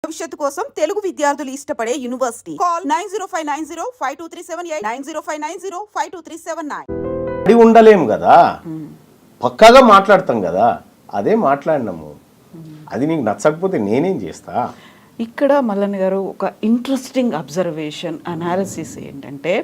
భవిష్యత్తు కోసం తెలుగు విద్యార్థులు ఇష్టపడే యూనివర్సిటీ కాల్ 9059052378 9059052379 అడి ఉండలేము కదా, పక్కాగా మాట్లాడతాం కదా, అదే మాట్లాడినాము. అది నీకు నచ్చకపోతే నేనేం చేస్తా. ఇక్కడ మల్లన్న గారు ఒక ఇంట్రెస్టింగ్ అబ్జర్వేషన్ అనాలిసిస్ ఏంటంటే,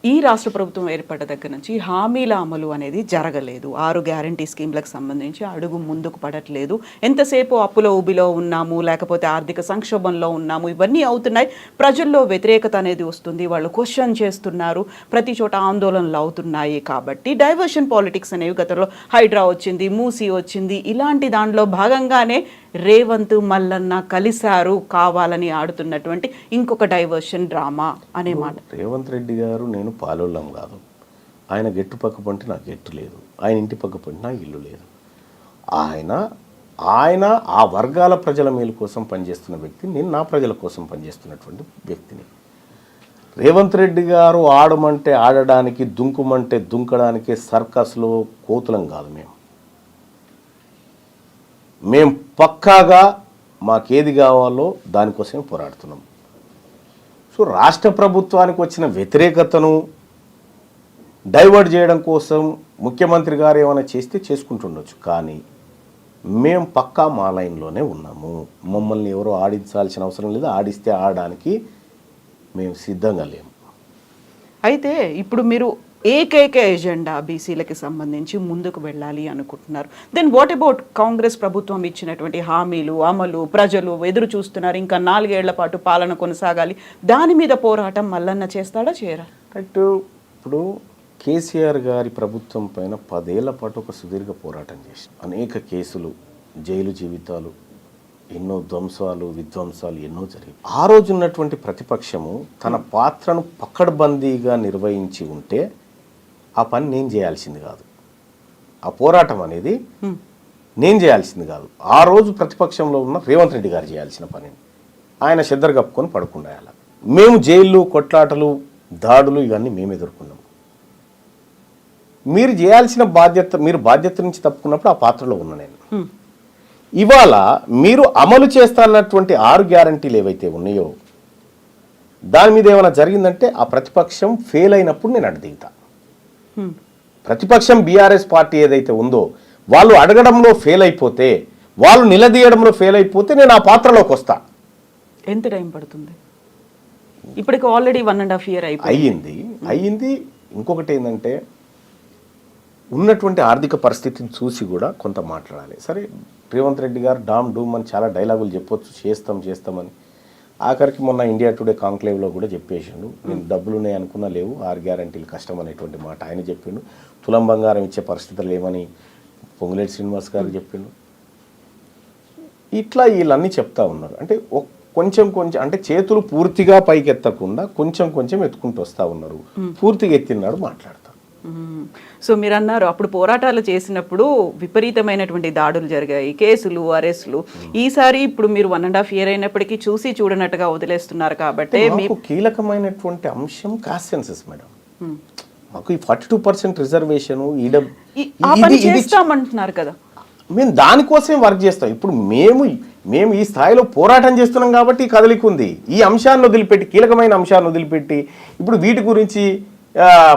ఈ రాష్ట్ర ప్రభుత్వం ఏర్పడ్డ దగ్గర నుంచి హామీల అమలు అనేది జరగలేదు. 6 గ్యారంటీ స్కీమ్లకు సంబంధించి అడుగు ముందుకు పడట్లేదు. ఎంతసేపు అప్పుల ఊబిలో ఉన్నాము, లేకపోతే ఆర్థిక సంక్షోభంలో ఉన్నాము, ఇవన్నీ అవుతున్నాయి. ప్రజల్లో వ్యతిరేకత అనేది వస్తుంది, వాళ్ళు క్వశ్చన్ చేస్తున్నారు, ప్రతి చోట ఆందోళనలు అవుతున్నాయి. కాబట్టి డైవర్షన్ పాలిటిక్స్ అనేవి గతంలో హైడ్రా వచ్చింది, మూసీ వచ్చింది, ఇలాంటి దాంట్లో భాగంగానే రేవంత్ మల్లన్న కలిశారు కావాలని ఆడుతున్నటువంటి ఇంకొక డైవర్షన్ డ్రామా అనే మాట. రేవంత్ రెడ్డి గారు నేను పాలోళ్ళం కాదు. ఆయన గెట్టు పక్క పంటే నాకు గెట్టు లేదు, ఆయన ఇంటి పక్క పంటే నాకు ఇల్లు లేదు. ఆయన ఆ వర్గాల ప్రజల మేలు కోసం పనిచేస్తున్న వ్యక్తి, నేను నా ప్రజల కోసం పనిచేస్తున్నటువంటి వ్యక్తిని. రేవంత్ రెడ్డి గారు ఆడమంటే ఆడడానికి, దుంకుమంటే దుంకడానికి సర్కస్లో కోతులం కాదు. మేము పక్కాగా మాకేది కావాలో దానికోసమే పోరాడుతున్నాం. సో రాష్ట్ర ప్రభుత్వానికి వచ్చిన వ్యతిరేకతను డైవర్ట్ చేయడం కోసం ముఖ్యమంత్రి గారు ఏమైనా చేస్తే చేసుకుంటుండొచ్చు, కానీ మేము పక్కా మా లైన్లోనే ఉన్నాము. మమ్మల్ని ఎవరో ఆడించాల్సిన అవసరం లేదు, ఆడిస్తే ఆడడానికి మేము సిద్ధంగా లేము. అయితే ఇప్పుడు మీరు ఏకైక ఎజెండా బీసీలకి సంబంధించి ముందుకు వెళ్ళాలి అనుకుంటున్నారు. దెన్ వాట్ అబౌట్ కాంగ్రెస్ ప్రభుత్వం ఇచ్చినటువంటి హామీలు అమలు? ప్రజలు ఎదురు చూస్తున్నారు, ఇంకా 4 ఏళ్ల పాటు పాలన కొనసాగాలి. దాని మీద పోరాటం మల్లన్న చేస్తాడా, చేయరా? రైట్. ఇప్పుడు కేసీఆర్ గారి ప్రభుత్వం పైన 10 ఏళ్ల పాటు ఒక సుదీర్ఘ పోరాటం చేసి అనేక కేసులు, జైలు జీవితాలు, ఎన్నో విధ్వంసాలు ఎన్నో జరిగాయి. ఆ రోజు ఉన్నటువంటి ప్రతిపక్షము తన పాత్రను పకడ్బందీగా నిర్వహించి ఉంటే ఆ పని నేను చేయాల్సింది కాదు, ఆ పోరాటం అనేది నేను చేయాల్సింది కాదు. ఆ రోజు ప్రతిపక్షంలో ఉన్న రేవంత్ రెడ్డి గారు చేయాల్సిన పని. ఆయన చెద్దరు కప్పుకొని పడుకుండాలి. మేము జైళ్ళు, కొట్లాటలు, దాడులు ఇవన్నీ మేము ఎదుర్కొన్నాం. మీరు చేయాల్సిన బాధ్యత, మీరు బాధ్యత నుంచి తప్పుకున్నప్పుడు ఆ పాత్రలో ఉన్నా నేను. ఇవాళ మీరు అమలు చేస్తానన్నటువంటి 6 గ్యారంటీలు ఏవైతే ఉన్నాయో దాని మీద ఏమైనా జరిగిందంటే ఆ ప్రతిపక్షం ఫెయిల్ అయినప్పుడు నేను అడ్డుదిగుతా. ప్రతిపక్షం బీఆర్ఎస్ పార్టీ ఏదైతే ఉందో వాళ్ళు అడగడంలో ఫెయిల్ అయిపోతే, వాళ్ళు నిలదీయడంలో ఫెయిల్ అయిపోతే నేను ఆ పాత్రలోకి వస్తా. ఎంత టైం పడుతుంది? ఇప్పటికి ఆల్రెడీ 1.5 year అయ్యింది. ఇంకొకటి ఏంటంటే, ఉన్నటువంటి ఆర్థిక పరిస్థితిని చూసి కూడా కొంత మాట్లాడాలి. సరే, రేవంత్ రెడ్డి గారు డామ్ డూమ్ అని చాలా డైలాగులు చెప్పొచ్చు, చేస్తామని. ఆఖరికి మొన్న ఇండియా టుడే కాంక్లేవ్లో కూడా చెప్పేసిండు, నేను డబ్బులునే అనుకున్నా లేవు, 6 గ్యారంటీలు కష్టం అనేటువంటి మాట ఆయన చెప్పిండు. తులం బంగారం ఇచ్చే పరిస్థితులు ఏమని పొంగులేటి శ్రీనివాస్ గారు చెప్పిండు. ఇట్లా వీళ్ళన్నీ చెప్తా ఉన్నారు. అంటే కొంచెం అంటే చేతులు పూర్తిగా పైకి ఎత్తకుండా కొంచెం ఎత్తుకుంటూ వస్తూ ఉన్నారు. పూర్తిగా ఎత్తినాడు మాట్లాడతారు. సో మీరు అన్నారు అప్పుడు పోరాటాలు చేసినప్పుడు విపరీతమైనటువంటి దాడులు జరిగాయి, కేసులు, అరెస్టులు. ఈసారి ఇప్పుడు మీరు 1.5 year అయినప్పటికీ చూసి చూడనట్టుగా వదిలేస్తున్నారు. కాబట్టి మీకు కీలకమైనటువంటి అంశం కాస్ట్ సెన్సస్ మేడం. మాకు ఈ 42% రిజర్వేషన్ చేస్తామంటున్నారు కదా, మేము దానికోసమే వర్క్ చేస్తాం. ఇప్పుడు మేము ఈ స్థాయిలో పోరాటం చేస్తున్నాం కాబట్టి ఈ కదలిక ఉంది. ఈ అంశాన్ని వదిలిపెట్టి, కీలకమైన అంశాన్ని వదిలిపెట్టి ఇప్పుడు వీటి గురించి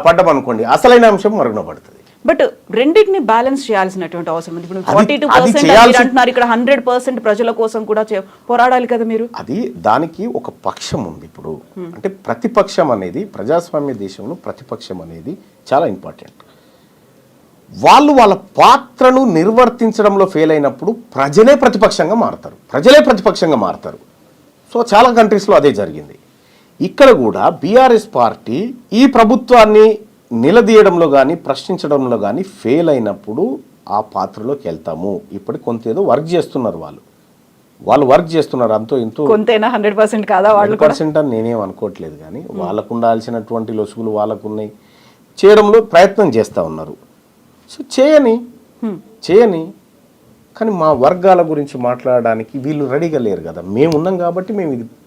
పడ్డమనుకోండి, అసలైన అంశం మరుగున పడుతుంది. బట్ రెండింటిని బ్యాలెన్స్ చేయాల్సినటువంటి అవసరం ఉంది. ఇప్పుడు 42% అంటున్నారు, ఇక్కడ 100% ప్రజల కోసం కూడా పోరాడాలి కదా మీరు. అది దానికి ఒక పక్షం ఉంది. ఇప్పుడు అంటే ప్రతిపక్షం అనేది, ప్రజాస్వామ్య దేశంలో ప్రతిపక్షం అనేది చాలా ఇంపార్టెంట్. వాళ్ళ పాత్రను నిర్వర్తించడంలో ఫెయిల్ అయినప్పుడు ప్రజలే ప్రతిపక్షంగా మారుతారు. సో చాలా కంట్రీస్లో అదే జరిగింది. ఇక్కడ కూడా బీఆర్ఎస్ పార్టీ ఈ ప్రభుత్వాన్ని నిలదీయడంలో కానీ ప్రశ్నించడంలో కానీ ఫెయిల్ అయినప్పుడు ఆ పాత్రలోకి వెళ్తాము. ఇప్పటికి కొంత ఏదో వర్క్ చేస్తున్నారు, వాళ్ళు వర్క్ చేస్తున్నారు. అంతో ఇంతో కొంతైనా 100% కాదా? 100% అని నేనేం అనుకోవట్లేదు, కానీ వాళ్ళకు ఉండాల్సినటువంటి లొసుగులు వాళ్ళకున్నాయి, చేయడంలో ప్రయత్నం చేస్తూ ఉన్నారు. సో చేయని కానీ మా వర్గాల గురించి మాట్లాడడానికి వీళ్ళు రెడీగా లేరు కదా. మేము ఉన్నాం కాబట్టి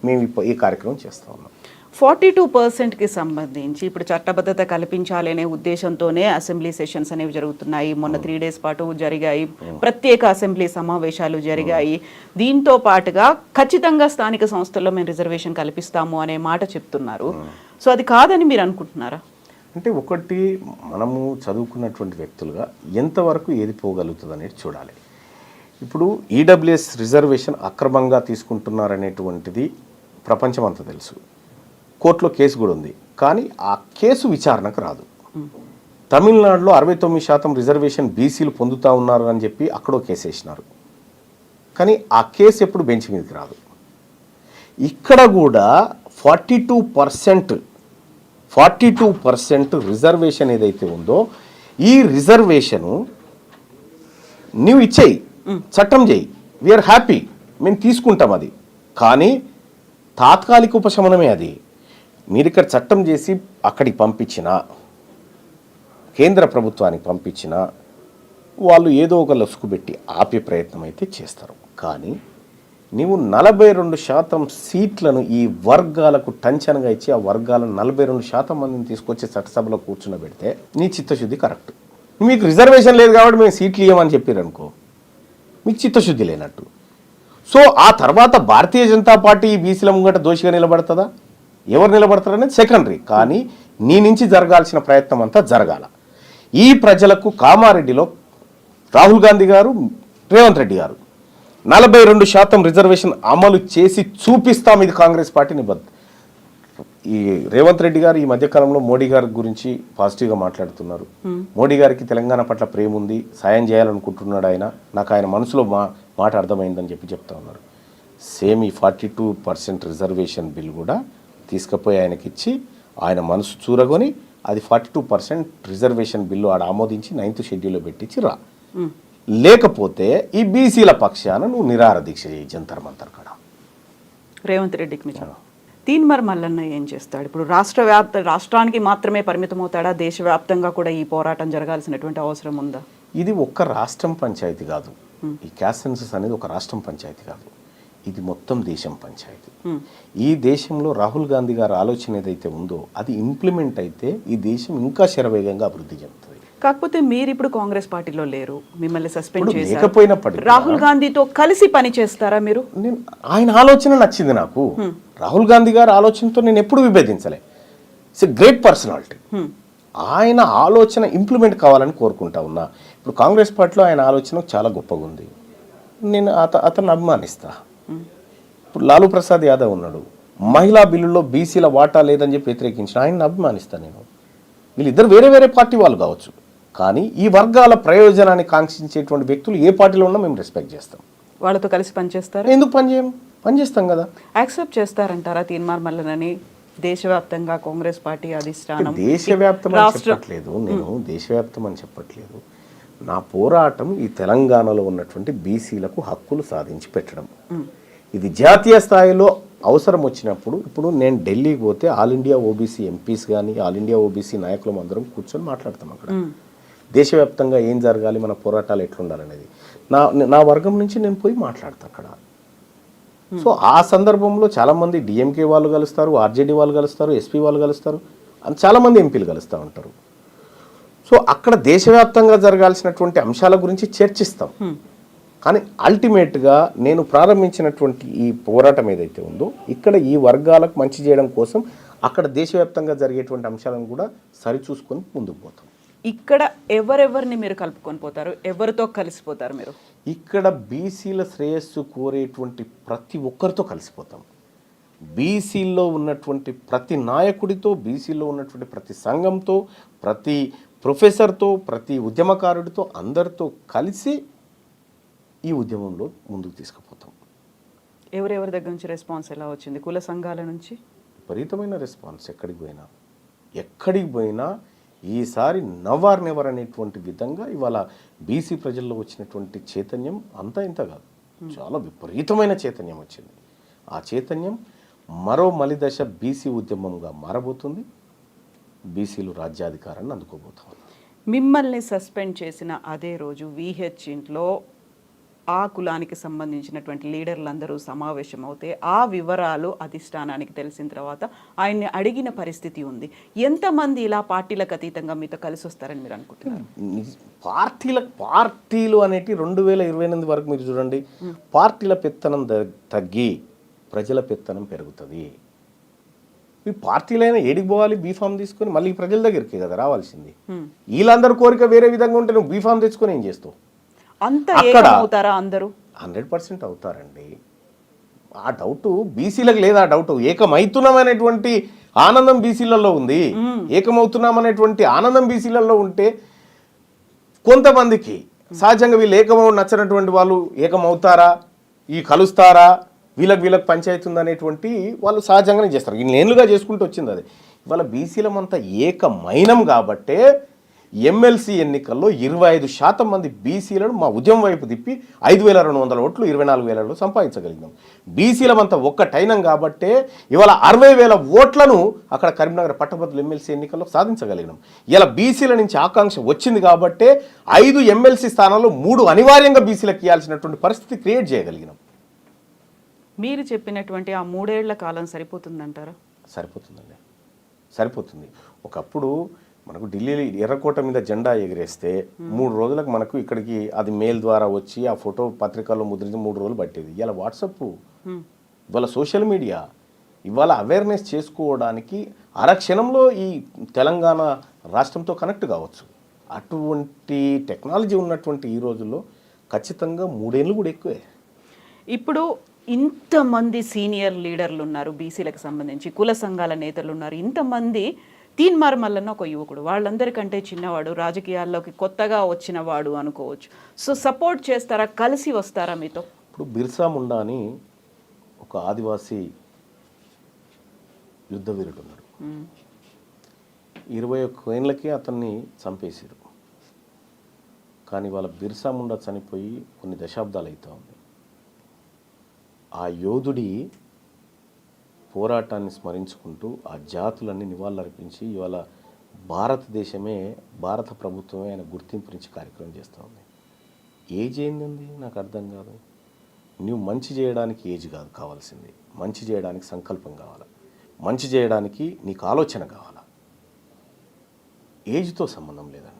మేము ఈ కార్యక్రమం చేస్తూ ఉన్నాం. 42%కి సంబంధించి ఇప్పుడు చట్టబద్ధత కల్పించాలి అనే ఉద్దేశంతోనే అసెంబ్లీ సెషన్స్ అనేవి జరుగుతున్నాయి. మొన్న 3 days పాటు జరిగాయి, ప్రత్యేక అసెంబ్లీ సమావేశాలు జరిగాయి. దీంతో పాటుగా ఖచ్చితంగా స్థానిక సంస్థల్లో మేము రిజర్వేషన్ కల్పిస్తాము అనే మాట చెప్తున్నారు. సో అది కాదని మీరు అనుకుంటున్నారా? అంటే ఒకటి, మనము చదువుకున్నటువంటి వ్యక్తులుగా ఎంతవరకు ఏది పోగలుగుతుంది అనేది చూడాలి. ఇప్పుడు ఈడబ్ల్యూఎస్ రిజర్వేషన్ అక్రమంగా తీసుకుంటున్నారనేటువంటిది ప్రపంచం అంతా తెలుసు. కోర్టులో కేసు కూడా ఉంది, కానీ ఆ కేసు విచారణకు రాదు. తమిళనాడులో 69% రిజర్వేషన్ బీసీలు పొందుతూ ఉన్నారు అని చెప్పి అక్కడో కేసు వేసినారు, కానీ ఆ కేసు ఎప్పుడు బెంచ్ మీదకి రాదు. ఇక్కడ కూడా 42% రిజర్వేషన్ ఏదైతే ఉందో, ఈ రిజర్వేషను నువ్వు ఇచ్చేయి, చట్టం చేయి, వీఆర్ హ్యాపీ, మేము తీసుకుంటాం అది. కానీ తాత్కాలిక ఉపశమనమే అది. మీరు ఇక్కడ చట్టం చేసి అక్కడికి పంపించిన, కేంద్ర ప్రభుత్వానికి పంపించిన వాళ్ళు ఏదో ఒక లసుకు పెట్టి ఆపే ప్రయత్నం అయితే చేస్తారు. కానీ నీవు 42% సీట్లను ఈ వర్గాలకు టంచనగా ఇచ్చి ఆ వర్గాలను 42% మందిని తీసుకొచ్చి చట్టసభలో కూర్చున్నబెడితే నీ చిత్తశుద్ధి కరెక్ట్. మీకు రిజర్వేషన్ లేదు కాబట్టి మేము సీట్లు ఇవ్వమని చెప్పారు అనుకో, మీకు చిత్తశుద్ధి లేనట్టు. సో ఆ తర్వాత భారతీయ జనతా పార్టీ ఈ బీసీల ముంగట దోషిగా నిలబడుతుందా, ఎవరు నిలబడతారనేది సెకండరీ. కానీ నీ నుంచి జరగాల్సిన ప్రయత్నం అంతా జరగాల. ఈ ప్రజలకు కామారెడ్డిలో రాహుల్ గాంధీ గారు, రేవంత్ రెడ్డి గారు 42% రిజర్వేషన్ అమలు చేసి చూపిస్తాం, ఇది కాంగ్రెస్ పార్టీ నిబద్ధత. ఈ రేవంత్ రెడ్డి గారు ఈ మధ్యకాలంలో మోడీ గారి గురించి పాజిటివ్గా మాట్లాడుతున్నారు. మోడీ గారికి తెలంగాణ పట్ల ప్రేమ ఉంది, సాయం చేయాలనుకుంటున్నాడు ఆయన, నాకు ఆయన మనసులో మాట అర్థమైందని చెప్పి చెప్తా ఉన్నారు. సేమ్ ఈ 42% రిజర్వేషన్ బిల్ కూడా తీసుకుపోయి ఆయనకి ఇచ్చి ఆయన మనసు చూరగొని అది 42% రిజర్వేషన్ బిల్లు ఆడ ఆమోదించి 9th షెడ్యూల్లో పెట్టించి రా. లేకపోతే ఈ బీసీల పక్షాన నువ్వు నిరాహార దీక్ష చేయి జంతర్ మంతర్ కాడ. రేవంత్ రెడ్డికి నిజం. తీన్మార్ మల్లన్న ఏం చేస్తాడు? ఇప్పుడు రాష్ట్రానికి మాత్రమే పరిమితం అవుతాడా? దేశవ్యాప్తంగా కూడా ఈ పోరాటం జరగాల్సినటువంటి అవసరం ఉందా? ఇది ఒక్క రాష్ట్రం పంచాయతీ కాదు. ఈ క్యాస్ట్ సెన్సస్ అనేది ఒక రాష్ట్రం పంచాయతీ కాదు, ఇది మొత్తం దేశం పంచాయతీ. ఈ దేశంలో రాహుల్ గాంధీ గారి ఆలోచన ఏదైతే ఉందో అది ఇంప్లిమెంట్ అయితే ఈ దేశం ఇంకా శరవేగంగా అభివృద్ధి చెందుతుంది. కాకపోతే మీరు ఇప్పుడు కాంగ్రెస్ పార్టీలో లేరు, మిమ్మల్ని సస్పెండ్ చేశారు. లేకపోయినప్పటికీ రాహుల్ గాంధీతో కలిసి పని చేస్తారా మీరు? ఆయన ఆలోచన నచ్చింది నాకు. రాహుల్ గాంధీ గారి ఆలోచనతో నేను ఎప్పుడు విభేదించలే. It's a great personality. ఆయన ఆలోచన ఇంప్లిమెంట్ కావాలని కోరుకుంటా ఉన్నా. ఇప్పుడు కాంగ్రెస్ పార్టీలో ఆయన ఆలోచన చాలా గొప్పగా ఉంది, నేను అతన్ని అభిమానిస్తా. ఇప్పుడు లాలూ ప్రసాద్ యాదవ్ ఉన్నాడు, మహిళా బిల్లులో బీసీల వాటా లేదని చెప్పి వ్యతిరేకించిన ఆయన్ని అభిమానిస్తాను నేను. వీళ్ళిద్దరు వేరే వేరే పార్టీ వాళ్ళు కావచ్చు, కానీ ఈ వర్గాల ప్రయోజనాన్ని కాంక్షించేటువంటి వ్యక్తులు ఏ పార్టీలో ఉన్నా మేము రెస్పెక్ట్ చేస్తాం. వాళ్ళతో కలిసి పనిచేస్తారు. ఎందుకు పనిచేయం? పనిచేస్తాం కదా. యాక్సెప్ట్ చేస్తారంటారా తీన్మార్ మల్లనని దేశవ్యాప్తంగా కాంగ్రెస్ పార్టీ అధిష్టానం? దేశవ్యాప్తం అని చెప్పట్లేదు, నేను దేశవ్యాప్తం అని చెప్పట్లేదు. నా పోరాటం ఈ తెలంగాణలో ఉన్నటువంటి బీసీలకు హక్కులు సాధించి పెట్టడం. ఇది జాతీయ స్థాయిలో అవసరం వచ్చినప్పుడు, ఇప్పుడు నేను ఢిల్లీకి పోతే ఆల్ ఇండియా ఓబీసీ ఎంపీస్ కానీ ఆల్ ఇండియా ఓబీసీ నాయకులం అందరం కూర్చొని మాట్లాడతాం అక్కడ. దేశవ్యాప్తంగా ఏం జరగాలి, మన పోరాటాలు ఎట్లుండాలనేది నా వర్గం నుంచి నేను పోయి మాట్లాడతాను అక్కడ. సో ఆ సందర్భంలో చాలామంది డిఎంకే వాళ్ళు కలుస్తారు, ఆర్జేడీ వాళ్ళు కలుస్తారు, ఎస్పీ వాళ్ళు కలుస్తారు, చాలామంది ఎంపీలు కలుస్తూ ఉంటారు. సో అక్కడ దేశవ్యాప్తంగా జరగాల్సినటువంటి అంశాల గురించి చర్చిస్తాం. కానీ అల్టిమేట్గా నేను ప్రారంభించినటువంటి ఈ పోరాటం ఏదైతే ఉందో ఇక్కడ ఈ వర్గాలకు మంచి చేయడం కోసం అక్కడ దేశవ్యాప్తంగా జరిగేటువంటి అంశాలను కూడా సరిచూసుకొని ముందుకు పోతాం. ఇక్కడ ఎవరెవరిని మీరు కలుపుకొని పోతారు? ఎవరితో కలిసిపోతారు మీరు? ఇక్కడ బీసీల శ్రేయస్సు కోరేటువంటి ప్రతి ఒక్కరితో కలిసిపోతాం. బీసీల్లో ఉన్నటువంటి ప్రతి నాయకుడితో, బీసీలో ఉన్నటువంటి ప్రతి సంఘంతో, ప్రతి ప్రొఫెసర్తో, ప్రతి ఉద్యమకారుడితో, అందరితో కలిసి ఈ ఉద్యమంలో ముందుకు తీసుకుపోతాం. ఎవరెవరి దగ్గర నుంచి రెస్పాన్స్ ఎలా వచ్చింది? కుల సంఘాల నుంచి విపరీతమైన రెస్పాన్స్. ఎక్కడికి పోయినా ఈసారి నవర్ నెవర్ అనేటువంటి విధంగా ఇవాళ బీసీ ప్రజల్లో వచ్చినటువంటి చైతన్యం అంతా ఇంత కాదు, చాలా విపరీతమైన చైతన్యం వచ్చింది. ఆ చైతన్యం మరో మలిదశ బీసీ ఉద్యమంగా మారబోతుంది. బీసీలు రాజ్యాధికారాన్ని అందుకోబోతున్నారు. మిమ్మల్ని సస్పెండ్ చేసిన అదే రోజు విహెచ్ ఇంట్లో ఆ కులానికి సంబంధించినటువంటి లీడర్లందరూ సమావేశం అవుతే ఆ వివరాలు అధిష్టానానికి తెలిసిన తర్వాత ఆయన్ని అడిగిన పరిస్థితి ఉంది. ఎంతమంది ఇలా పార్టీలకు అతీతంగా మీతో కలిసి వస్తారని మీరు అనుకుంటున్నారు? పార్టీలు అనేటి 2028 వరకు మీరు చూడండి, పార్టీల పెత్తనం తగ్గి ప్రజల పెత్తనం పెరుగుతుంది. ఈ పార్టీలైనా ఏడికి పోవాలి? బీఫామ్ తీసుకొని మళ్ళీ ప్రజల దగ్గరికి కదా రావాల్సింది. వీళ్ళందరూ కోరిక వేరే విధంగా ఉంటే నువ్వు బీఫామ్ తెచ్చుకొని ఏం చేస్తావు? అంత అక్కడ అవుతారా అందరూ? 100% అవుతారండి. ఆ డౌట్ బీసీలకు లేదా? ఆ డౌట్ ఏకమవుతున్నామనేటువంటి ఆనందం బీసీలలో ఉంది. ఏకమవుతున్నామనేటువంటి ఆనందం బీసీలలో ఉంటే కొంతమందికి సహజంగా వీళ్ళు ఏకమవు నచ్చినటువంటి వాళ్ళు ఏకమవుతారా, ఈ కలుస్తారా, వీళ్ళకి పంచాయతీ ఉందనేటువంటి వాళ్ళు సహజంగానే చేస్తారు. నేనుగా చేసుకుంటూ వచ్చింది అది. ఇవాళ బీసీలమంతా ఏకమైనం కాబట్టే ఎమ్మెల్సీ ఎన్నికల్లో 25% మంది బీసీలను మా ఉద్యమం వైపు తిప్పి 5,200 ఓట్లు 24,000 సంపాదించగలిగినాం. బీసీలమంతా ఒక్కటైనం కాబట్టే ఇవాళ 60,000 ఓట్లను అక్కడ కరీంనగర్ పట్టభద్రుల ఎమ్మెల్సీ ఎన్నికల్లో సాధించగలిగినాం. ఇలా బీసీల నుంచి ఆకాంక్ష వచ్చింది కాబట్టే 5 ఎమ్మెల్సీ స్థానాల్లో 3 అనివార్యంగా బీసీలకు ఇవ్వాల్సినటువంటి పరిస్థితి క్రియేట్ చేయగలిగినాం. మీరు చెప్పినటువంటి ఆ 3 ఏళ్ల కాలం సరిపోతుందంటారా? సరిపోతుందండి, సరిపోతుంది. ఒకప్పుడు మనకు ఢిల్లీ ఎర్రకోట మీద జెండా ఎగిరేస్తే 3 రోజులకు మనకు ఇక్కడికి అది మెయిల్ ద్వారా వచ్చి ఆ ఫోటో పత్రికల్లో ముద్రించి 3 రోజులు పట్టేది. ఇవాళ వాట్సాప్, ఇవాళ సోషల్ మీడియా, ఇవాళ అవేర్నెస్ చేసుకోవడానికి అరక్షణంలో ఈ తెలంగాణ రాష్ట్రంతో కనెక్ట్ కావచ్చు. అటువంటి టెక్నాలజీ ఉన్నటువంటి ఈ రోజుల్లో ఖచ్చితంగా 3 ఏళ్ళు కూడా ఎక్కువే. ఇప్పుడు ఇంతమంది సీనియర్ లీడర్లు ఉన్నారు బీసీలకు సంబంధించి, కుల సంఘాల నేతలు ఉన్నారు, ఇంతమంది. తీన్మార్ మల్లన్న ఒక యువకుడు, వాళ్ళందరికంటే చిన్నవాడు, రాజకీయాల్లోకి కొత్తగా వచ్చిన వాడు అనుకోవచ్చు. సో సపోర్ట్ చేస్తారా, కలిసి వస్తారా మీతో? ఇప్పుడు బిర్సా ముండా అని ఒక ఆదివాసీ యుద్ధ వీరుడు ఉన్నాడు. 21 ఏళ్ళకే అతన్ని చంపేశారు. కానీ వాళ్ళ బిర్సా ముండా చనిపోయి కొన్ని దశాబ్దాలు అవుతా ఉంది. ఆ యోధుడి పోరాటాన్ని స్మరించుకుంటూ ఆ జాతులన్నీ నివాళులర్పించి ఇవాళ భారతదేశమే, భారత ప్రభుత్వమే ఆయన గుర్తింపునిచ్చి కార్యక్రమం చేస్తూ ఉంది. ఏజ్ ఏంది నాకు అర్థం కాదు. నువ్వు మంచి చేయడానికి ఏజ్ కాదు కావాల్సింది, మంచి చేయడానికి సంకల్పం కావాలి, మంచి చేయడానికి నీకు ఆలోచన కావాలా. ఏజ్తో సంబంధం లేదండి.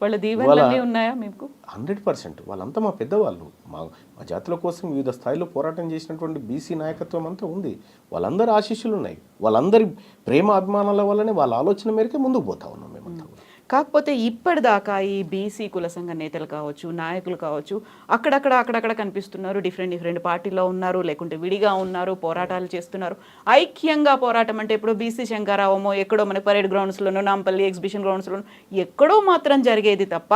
వాళ్ళ దీవెనలన్నీ ఉన్నాయా మీకు? 100%. వాళ్ళంతా మా పెద్దవాళ్ళు. మా జాతుల కోసం వివిధ స్థాయిలో పోరాటం చేసినటువంటి బీసీ నాయకత్వం అంతా ఉంది. వాళ్ళందరి ఆశీస్సులు ఉన్నాయి. వాళ్ళందరి ప్రేమ అభిమానాల వల్లనే వాళ్ళ ఆలోచన మేరకే ముందుకు పోతా ఉన్నాం మేమంతా. కాకపోతే ఇప్పటిదాకా ఈ బీసీ కుల సంఘ నేతలు కావచ్చు, నాయకులు కావచ్చు, అక్కడక్కడ కనిపిస్తున్నారు. డిఫరెంట్ పార్టీలో ఉన్నారు, లేకుంటే విడిగా ఉన్నారు, పోరాటాలు చేస్తున్నారు. ఐక్యంగా పోరాటం అంటే ఇప్పుడు బీసీ శంకరావమో ఎక్కడో మన పరేడ్ గ్రౌండ్స్లోనో, నాంపల్లి ఎగ్జిబిషన్ గ్రౌండ్స్లోనో ఎక్కడో మాత్రం జరిగేది తప్ప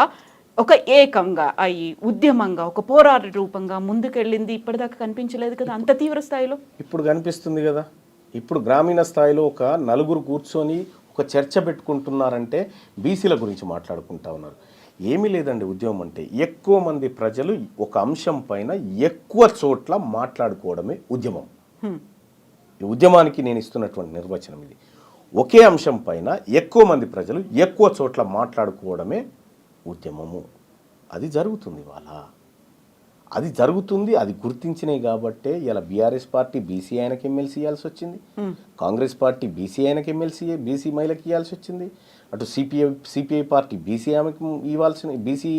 ఒక ఏకంగా అయ్యి ఉద్యమంగా ఒక పోరాట రూపంగా ముందుకెళ్ళింది ఇప్పటిదాకా కనిపించలేదు కదా అంత తీవ్ర స్థాయిలో. ఇప్పుడు కనిపిస్తుంది కదా. ఇప్పుడు గ్రామీణ స్థాయిలో ఒక నలుగురు కూర్చొని ఒక చర్చ పెట్టుకుంటున్నారంటే బీసీల గురించి మాట్లాడుకుంటా ఉన్నారు. ఏమీ లేదండి. ఉద్యమం అంటే ఎక్కువ మంది ప్రజలు ఒక అంశం పైన ఎక్కువ చోట్ల మాట్లాడుకోవడమే ఉద్యమం. ఈ ఉద్యమానికి నేను ఇస్తున్నటువంటి నిర్వచనం ఇది. ఒకే అంశం పైన ఎక్కువ మంది ప్రజలు ఎక్కువ చోట్ల మాట్లాడుకోవడమే ఉద్యమము. అది జరుగుతుంది ఇవాళ, అది జరుగుతుంది. అది గుర్తించినాయి కాబట్టే ఇలా బీఆర్ఎస్ పార్టీ బీసీ ఆయనకి ఎమ్మెల్సీ ఇవ్వాల్సి వచ్చింది, కాంగ్రెస్ పార్టీ బీసీ ఆయనకి ఎమ్మెల్సీ బీసీ మహిళకి ఇవ్వాల్సి వచ్చింది, అటు సిపిఐ పార్టీ బీసీ ఆమెకి ఇవ్వాల్సిన బీసీ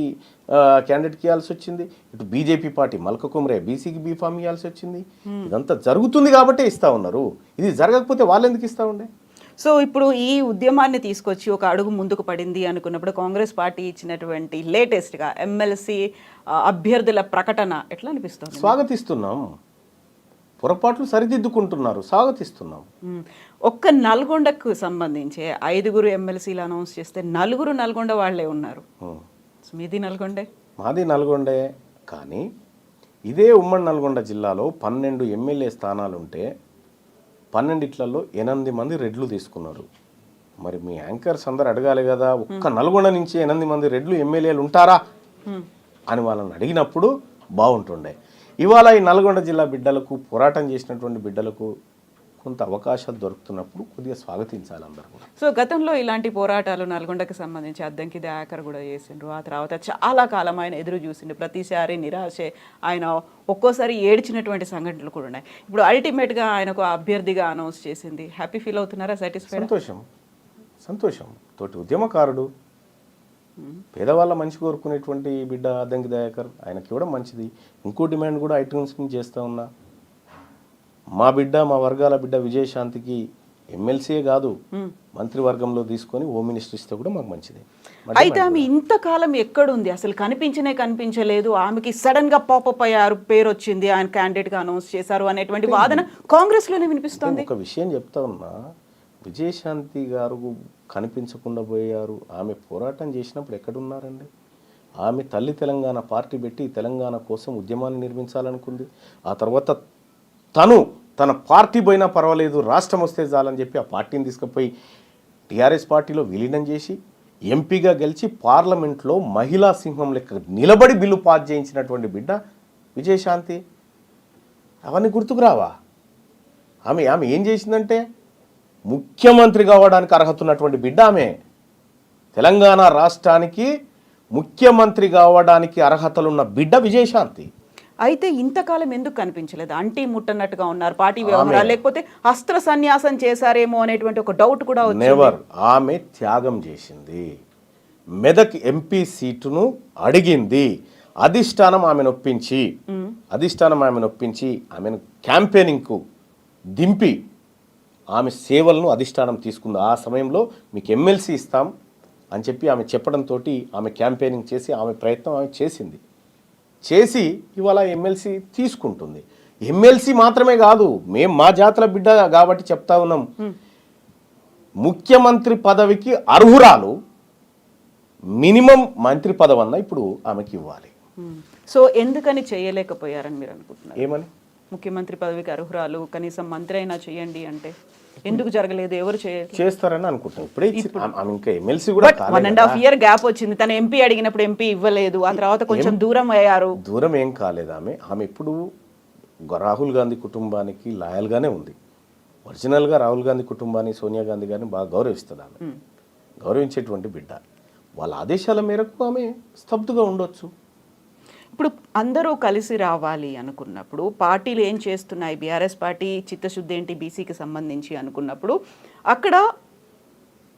క్యాండిడేట్కి ఇవ్వాల్సి వచ్చింది, ఇటు బీజేపీ పార్టీ మల్క కుమరే బీసీకి బీఫామ్ ఇవ్వాల్సి వచ్చింది. ఇదంతా జరుగుతుంది కాబట్టే ఇస్తూ ఉన్నారు. ఇది జరగకపోతే వాళ్ళు ఎందుకు ఇస్తూ ఉండే? సో ఇప్పుడు ఈ ఉద్యమాన్ని తీసుకొచ్చి ఒక అడుగు ముందుకు పడింది అనుకున్నప్పుడు కాంగ్రెస్ పార్టీ ఇచ్చినటువంటి లేటెస్ట్గా ఎమ్మెల్సీ అభ్యర్థుల ప్రకటన ఎట్లా అనిపిస్తుంది? స్వాగతిస్తున్నాం. పొరపాట్లు సరిదిద్దుకుంటున్నారు, స్వాగతిస్తున్నాం. ఒక్క నల్గొండకు సంబంధించి 5 ఎమ్మెల్సీలు అనౌన్స్ చేస్తే 4 నల్గొండ వాళ్లే ఉన్నారు. మీది నల్గొండే? మాది నల్గొండే. కానీ ఇదే ఉమ్మడి నల్గొండ జిల్లాలో 12 ఎమ్మెల్యే స్థానాలుంటే 12లలో 8 మంది రెడ్లు తీసుకున్నారు. మరి మీ యాంకర్స్ అందరు అడగాలి కదా, ఒక్క నల్గొండ నుంచి 8 మంది రెడ్లు ఎమ్మెల్యేలు ఉంటారా అని వాళ్ళని అడిగినప్పుడు బాగుంటుండే. ఇవాళ ఈ నల్గొండ జిల్లా బిడ్డలకు, పోరాటం చేసినటువంటి బిడ్డలకు కొంత అవకాశాలు దొరుకుతున్నప్పుడు కొద్దిగా స్వాగతించాలి అందరూ కూడా. సో గతంలో ఇలాంటి పోరాటాలు నల్గొండకి సంబంధించి అద్దంకి దయాకర్ కూడా చేసిండ్రు. ఆ తర్వాత చాలా కాలం ఆయన ఎదురు చూసిండు. ప్రతిసారి నిరాశే, ఆయన ఒక్కోసారి ఏడ్చినటువంటి సంఘటనలు కూడా ఉన్నాయి. ఇప్పుడు అల్టిమేట్గా ఆయనకు అభ్యర్థిగా అనౌన్స్ చేసింది. హ్యాపీ ఫీల్ అవుతున్నారా? సాటిస్ఫైడ్? సంతోషం తోటి ఉద్యమకారుడు, పేదవాళ్ళ మంచి కోరుకునేటువంటి బిడ్డ అద్దంకి దయాకర్, ఆయనకి ఇవ్వడం మంచిది. ఇంకో డిమాండ్ కూడా ఐటమ్స్ చేస్తూ ఉన్నా, మా బిడ్డ, మా వర్గాల బిడ్డ విజయశాంతికి ఎమ్మెల్సీయే కాదు మంత్రివర్గంలో తీసుకొని హోమ్ మినిస్టర్ ఇస్తే కూడా మాకు మంచిది. అయితే ఆమె ఇంతకాలం ఎక్కడుంది? అసలు కనిపించలేదు. ఆమెకి సడన్ గా పాపప్ అయ్యారు, పేరు వచ్చింది, ఆయన క్యాండిడేట్ గా అనౌన్స్ చేశారు అనేటువంటి వాదన కాంగ్రెస్ లోనే వినిపిస్తోంది. ఒక విషయం చెప్తా ఉన్నా, విజయశాంతి గారు కనిపించకుండా పోయారు. ఆమె పోరాటం చేసినప్పుడు ఎక్కడున్నారండి? ఆమె తల్లి తెలంగాణ పార్టీ పెట్టి తెలంగాణ కోసం ఉద్యమాన్ని నిర్మించాలనుకుంది. ఆ తర్వాత తన పార్టీ పోయినా పర్వాలేదు, రాష్ట్రం వస్తే చాలని చెప్పి ఆ పార్టీని తీసుకుపోయి టీఆర్ఎస్ పార్టీలో విలీనం చేసి ఎంపీగా గెలిచి పార్లమెంట్లో మహిళా సింహం లెక్క నిలబడి బిల్లు పాస్ చేయించినటువంటి బిడ్డ విజయశాంతి. అవన్నీ గుర్తుకు రావా? ఆమె ఏం చేసిందంటే ముఖ్యమంత్రి కావడానికి అర్హత ఉన్నటువంటి బిడ్డ ఆమె. తెలంగాణ రాష్ట్రానికి ముఖ్యమంత్రి కావడానికి అర్హతలున్న బిడ్డ విజయశాంతి. అయితే ఇంతకాలం ఎందుకు కనిపించలేదు? అంటీ ముట్టన్నట్టుగా ఉన్నారు పార్టీ వ్యవహారాలు, లేకపోతే అస్త్ర సన్యాసం చేశారేమో అనేటువంటి ఒక డౌట్ కూడా వచ్చింది. నెవర్. ఆమె త్యాగం చేసింది. మెదక్ ఎంపీ సీటును అడిగింది. అధిష్టానం ఆమెను ఒప్పించి ఆమెను క్యాంపెయినింగ్కు దింపి ఆమె సేవలను అధిష్టానం తీసుకుంది. ఆ సమయంలో మీకు ఎమ్మెల్సీ ఇస్తాం అని చెప్పి ఆమె చెప్పడంతో ఆమె క్యాంపెయినింగ్ చేసి ఆమె ప్రయత్నం ఆమె చేసి ఇవాళ ఎమ్మెల్సీ తీసుకుంటుంది. ఎమ్మెల్సీ మాత్రమే కాదు, మేము మా జాతుల బిడ్డ కాబట్టి చెప్తా ఉన్నాం, ముఖ్యమంత్రి పదవికి అర్హురాలు. మినిమం మంత్రి పదవి అన్న ఇప్పుడు ఆమెకి ఇవ్వాలి. సో ఎందుకని చేయలేకపోయారని మీరు అనుకుంటున్నారు? ఏమని? ముఖ్యమంత్రి పదవికి అర్హురాలు, కనీసం మంత్రి అయినా చేయండి అంటే ఎందుకు జరగలేదు? ఎవరు చేస్తారని అనుకుంటాం. ఇప్పుడే ఇంకా ఎమ్మెల్సీ కూడా 1.5 year గ్యాప్ వచ్చింది. తన ఎంపీ అడిగినప్పుడు ఎంపీ ఇవ్వలేదు, ఆ తర్వాత కొంచెం దూరం అయ్యారు. దూరం ఏం కాలేదు. ఆమె ఇప్పుడు రాహుల్ గాంధీ కుటుంబానికి లాయల్గానే ఉంది. ఒరిజినల్గా రాహుల్ గాంధీ కుటుంబాన్ని, సోనియా గాంధీ గారిని బాగా గౌరవిస్తుంది. ఆమె గౌరవించేటువంటి బిడ్డ. వాళ్ళ ఆదేశాల మేరకు ఆమె స్తబ్దుగా ఉండొచ్చు. ఇప్పుడు అందరూ కలిసి రావాలి అనుకున్నప్పుడు పార్టీలు ఏం చేస్తున్నాయి? బీఆర్ఎస్ పార్టీ చిత్తశుద్ధి ఏంటి బీసీకి సంబంధించి అనుకున్నప్పుడు అక్కడ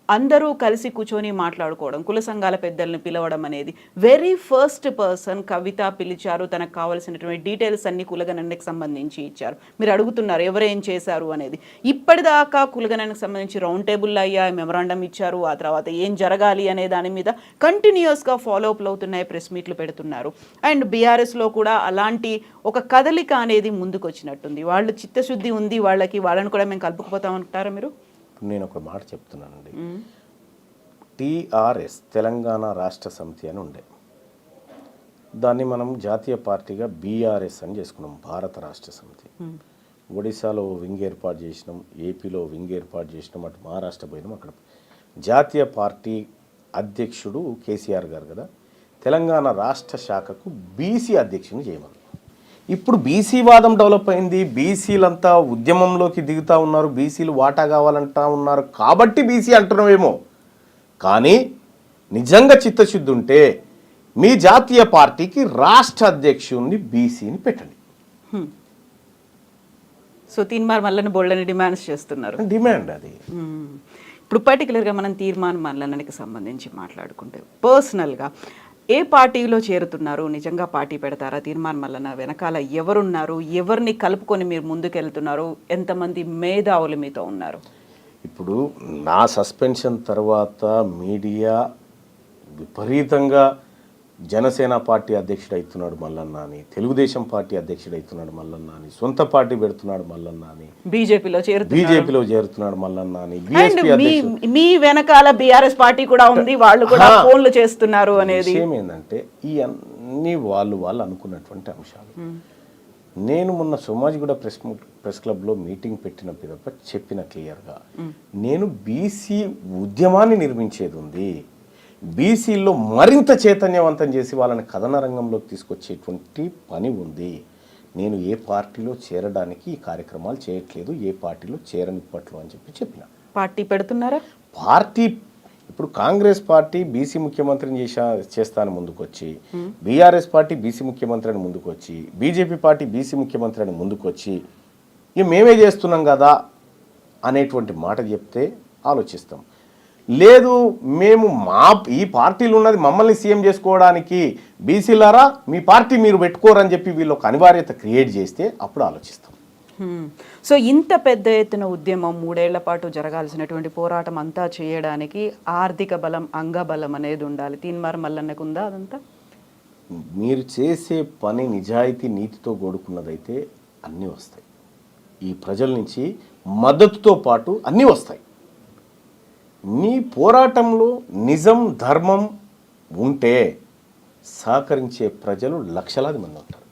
అందరూ కలిసి కూర్చొని మాట్లాడుకోవడం, కుల సంఘాల పెద్దల్ని పిలవడం అనేది వెరీ ఫస్ట్ పర్సన్ కవిత పిలిచారు. తనకు కావాల్సినటువంటి డీటెయిల్స్ అన్ని కులగణనకి సంబంధించి ఇచ్చారు. మీరు అడుగుతున్నారు ఎవరేం చేశారు అనేది. ఇప్పటిదాకా కులగణనకు సంబంధించి రౌండ్ టేబుల్లో అయ్యాయి, మెమరాండం ఇచ్చారు. ఆ తర్వాత ఏం జరగాలి అనే దాని మీద కంటిన్యూస్గా ఫాలోఅప్లు అవుతున్నాయి, ప్రెస్ మీట్లు పెడుతున్నారు. అండ్ బీఆర్ఎస్లో కూడా అలాంటి ఒక కదలిక అనేది ముందుకు వచ్చినట్టుంది. వాళ్ళు చిత్తశుద్ధి ఉంది వాళ్ళకి, వాళ్ళని కూడా మేము కలుపుకుపోతామంటారా మీరు? నేను ఒక మాట చెప్తున్నానండి. టీఆర్ఎస్ తెలంగాణ రాష్ట్ర సమితి అని ఉండే, దాన్ని మనం జాతీయ పార్టీగా బీఆర్ఎస్ అని చేసుకున్నాం, భారత రాష్ట్ర సమితి. ఒడిశాలో వింగ్ ఏర్పాటు చేసినాం, ఏపీలో వింగ్ ఏర్పాటు చేసినాం, అటు మహారాష్ట్ర పోయినాం. అక్కడ జాతీయ పార్టీ అధ్యక్షుడు కేసీఆర్ గారు కదా, తెలంగాణ రాష్ట్ర శాఖకు బీసీ అధ్యక్షుని చేయమని. ఇప్పుడు బీసీ వాదం డెవలప్ అయింది. బీసీలంతా ఉద్యమంలోకి దిగుతూ ఉన్నారు, బీసీలు వాటా కావాలంటా ఉన్నారు కాబట్టి బీసీ అంటున్నామేమో. కానీ నిజంగా చిత్తశుద్ధి ఉంటే మీ జాతీయ పార్టీకి రాష్ట్ర అధ్యక్షుడిని బీసీని పెట్టండి. సో తీర్మాన్ మల్లన్న బోల్డని డిమాండ్స్ చేస్తున్నారు. డిమాండ్ అది. ఇప్పుడు పర్టికులర్గా మనం తీర్మాన్ మల్లన్నకి సంబంధించి మాట్లాడుకుంటే పర్సనల్గా ఏ పార్టీలో చేరుతున్నారు? నిజంగా పార్టీ పెడతారా? తీర్మాన్ మల్లన్న వెనకాల ఎవరున్నారు? ఎవరిని కలుపుకొని మీరు ముందుకెళ్తున్నారు? ఎంతమంది మేధావులు మీతో ఉన్నారు? ఇప్పుడు నా సస్పెన్షన్ తర్వాత మీడియా విపరీతంగా జనసేన పార్టీ అధ్యక్షుడు అవుతున్నాడు మల్లన్న అని, తెలుగుదేశం పార్టీ అధ్యక్షుడు అవుతున్నాడు మల్లన్న అని, సొంత పార్టీ పెడుతున్నాడు మల్లన్న అని, బీజేపీలో చేరుతున్నాడు మల్లన్న అని, మీ వెనకాల బీఆర్ఎస్ పార్టీ కూడా ఉంది, వాళ్ళు కూడా ఫోన్లు చేస్తున్నారు అనేది విషయం ఏంటంటే ఈ అన్ని వాళ్ళు అనుకున్నటువంటి అంశాలు. నేను మొన్న సోమాజిగూడ ప్రెస్ క్లబ్లో మీటింగ్ పెట్టిన పిదప చెప్పిన క్లియర్గా, నేను బీసీ ఉద్యమాన్ని నిర్మించేది ఉంది, బీసీల్లో మరింత చైతన్యవంతం చేసి వాళ్ళని కథన రంగంలోకి తీసుకొచ్చేటువంటి పని ఉంది. నేను ఏ పార్టీలో చేరడానికి ఈ కార్యక్రమాలు చేయట్లేదు, ఏ పార్టీలో చేరనిప్పట్లో అని చెప్పిన. పార్టీ పెడుతున్నారా? పార్టీ ఇప్పుడు కాంగ్రెస్ పార్టీ బీసీ ముఖ్యమంత్రిని చేస్తాను ముందుకొచ్చి, బీఆర్ఎస్ పార్టీ బీసీ ముఖ్యమంత్రి అని ముందుకొచ్చి, బీజేపీ పార్టీ బీసీ ముఖ్యమంత్రి అని ముందుకొచ్చి ఇక మేమే చేస్తున్నాం కదా అనేటువంటి మాట చెప్తే ఆలోచిస్తాం. లేదు మేము ఈ పార్టీలు ఉన్నది మమ్మల్ని సీఎం చేసుకోవడానికి, బీసీలారా మీ పార్టీ మీరు పెట్టుకోరని చెప్పి వీళ్ళు ఒక అనివార్యత క్రియేట్ చేస్తే అప్పుడు ఆలోచిస్తాం. సో ఇంత పెద్ద ఎత్తున ఉద్యమం 3 ఏళ్ల పాటు జరగాల్సినటువంటి పోరాటం అంతా చేయడానికి ఆర్థిక బలం, అంగబలం అనేది ఉండాలి. తీన్మార్ మల్లన్నకు ఉందా అదంతా? మీరు చేసే పని నిజాయితీ నీతితో కూడుకున్నదైతే అన్నీ వస్తాయి. ఈ ప్రజల నుంచి మద్దతుతో పాటు అన్నీ వస్తాయి. మీ పోరాటంలో నిజం, ధర్మం ఉంటే సహకరించే ప్రజలు లక్షలాది మంది ఉంటారు.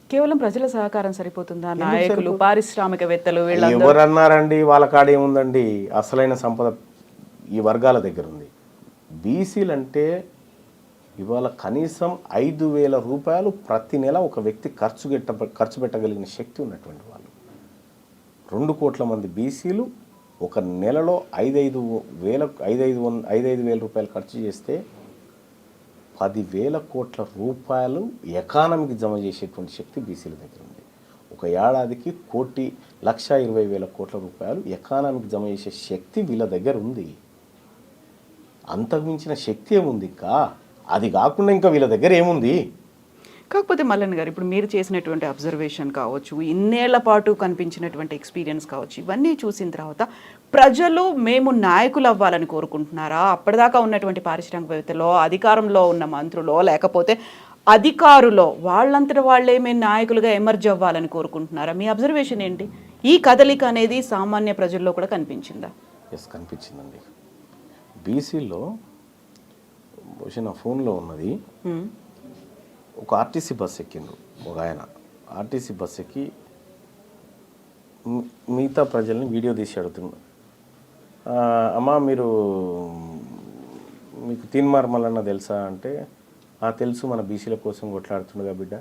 కేవలం ప్రజల సహకారం సరిపోతుందా? నాయకులు, పారిశ్రామికవేత్తలు వీళ్ళందరూ ఎవరన్నారండి? వాళ్ళ కాడ ఏముందండి? అసలైన సంపద ఈ వర్గాల దగ్గర ఉంది. బీసీలంటే ఇవాళ కనీసం 5,000 రూపాయలు ప్రతి నెల ఒక వ్యక్తి ఖర్చు పెట్టగలిగిన శక్తి ఉన్నటువంటి వాళ్ళు. 2 కోట్ల మంది బీసీలు ఒక నెలలో 5,000 రూపాయలు ఖర్చు చేస్తే 10,000 కోట్ల రూపాయలు ఎకానమీకి జమ చేసేటువంటి శక్తి బీసీల దగ్గర ఉంది. ఒక ఏడాదికి 1,20,000 కోట్ల రూపాయలు ఎకానమీకి జమ చేసే శక్తి వీళ్ళ దగ్గర ఉంది. అంతకు మించిన శక్తి ఏముంది? ఇంకా అది కాకుండా ఇంకా వీళ్ళ దగ్గర ఏముంది? కాకపోతే మల్లన్న గారు, ఇప్పుడు మీరు చేసినటువంటి అబ్జర్వేషన్ కావచ్చు, ఇన్నేళ్ల పాటు కనిపించినటువంటి ఎక్స్పీరియన్స్ కావచ్చు, ఇవన్నీ చూసిన తర్వాత ప్రజలు మేము నాయకులు అవ్వాలని కోరుకుంటున్నారా? అప్పటిదాకా ఉన్నటువంటి పారిశ్రామికవేత్తలో, అధికారంలో ఉన్న మంత్రులో, లేకపోతే అధికారులో వాళ్ళంతట వాళ్ళే మేము నాయకులుగా ఎమర్జ్ అవ్వాలని కోరుకుంటున్నారా? మీ అబ్జర్వేషన్ ఏంటి? ఈ కదలిక అనేది సామాన్య ప్రజల్లో కూడా కనిపించిందా? ఎస్, కనిపించిందండి. బీసీలో బహుశా నా ఫోన్లో ఉన్నది. ఒక ఆర్టీసీ బస్ ఎక్కిండ్రు ఒక ఆయన. ఆర్టీసీ బస్ ఎక్కి మిగతా ప్రజల్ని వీడియో తీసి అడుగుతున్నాడు, అమ్మా మీకు తీన్మార్ మల్లన్న తెలుసా అంటే, తెలుసు, మన బీసీల కోసం కొట్లాడుతుండగా బిడ్డ